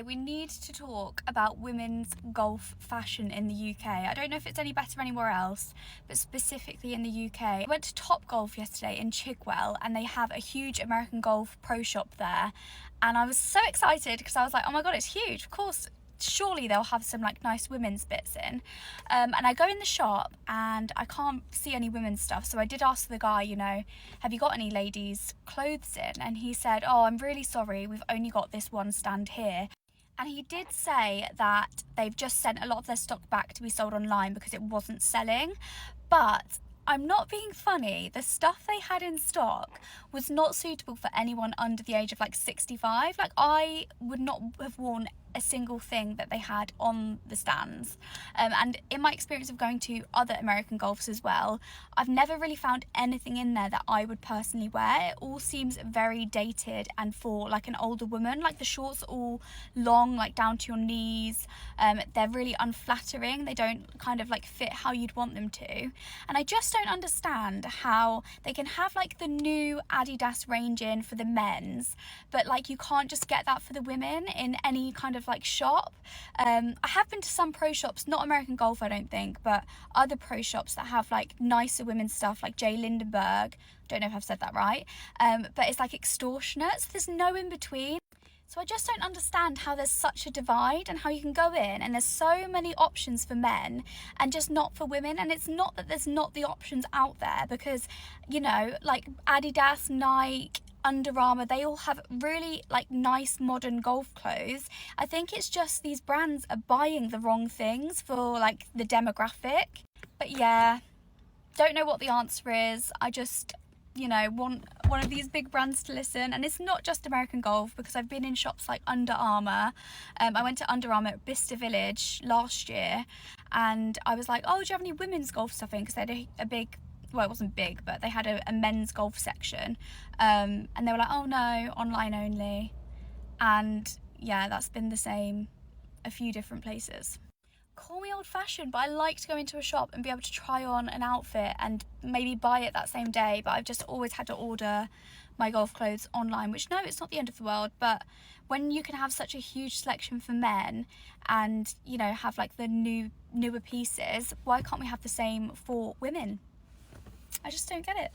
We need to talk about women's golf fashion in the UK. I don't know if it's any better anywhere else, but specifically in the UK. I went to Topgolf yesterday in Chigwell and they have a huge American Golf pro shop there. And I was so excited because I was like, oh my God, it's huge. Of course, surely they'll have some like nice women's bits in. And I go in the shop and I can't see any women's stuff. So I did ask the guy, have you got any ladies' clothes in? And he said, oh, I'm really sorry. We've only got this one stand here. And he did say that they've just sent a lot of their stock back to be sold online because it wasn't selling. But I'm not being funny, the stuff they had in stock was not suitable for anyone under the age of like 65. Like, I would not have worn a single thing that they had on the stands. And in my experience of going to other American golfs as well, I've never really found anything in there that I would personally wear. It all seems very dated and for like an older woman. Like the shorts are all long, like down to your knees. They're really unflattering. They don't kind of like fit how you'd want them to. And I just don't understand how they can have like the new Adidas range in for the men's, but like you can't just get that for the women in any kind of like shop. I have been to some pro shops, not American Golf I don't think, but other pro shops that have like nicer women's stuff, like J. Lindenberg, don't know if I've said that right, but it's like extortionate, so there's no in between. So I just don't understand how there's such a divide and how you can go in and there's so many options for men and just not for women. And it's not that there's not the options out there, because like Adidas, Nike, Under Armour, they all have really like nice modern golf clothes. I think it's just these brands are buying the wrong things for like the demographic. But yeah, don't know what the answer is. I just want one of these big brands to listen. And it's not just American Golf, because I've been in shops like Under Armour. I went to Under Armour at Bicester Village last year and I was like, oh, do you have any women's golf stuff in? Because they had a big, well, it wasn't big, but they had a men's golf section, and they were like, oh no, online only. And yeah, that's been the same a few different places. Call me old-fashioned, but I like to go into a shop and be able to try on an outfit and maybe buy it that same day. But I've just always had to order my golf clothes online, which, no, it's not the end of the world, but when you can have such a huge selection for men and have like the newer pieces, why can't we have the same for women? I just don't get it.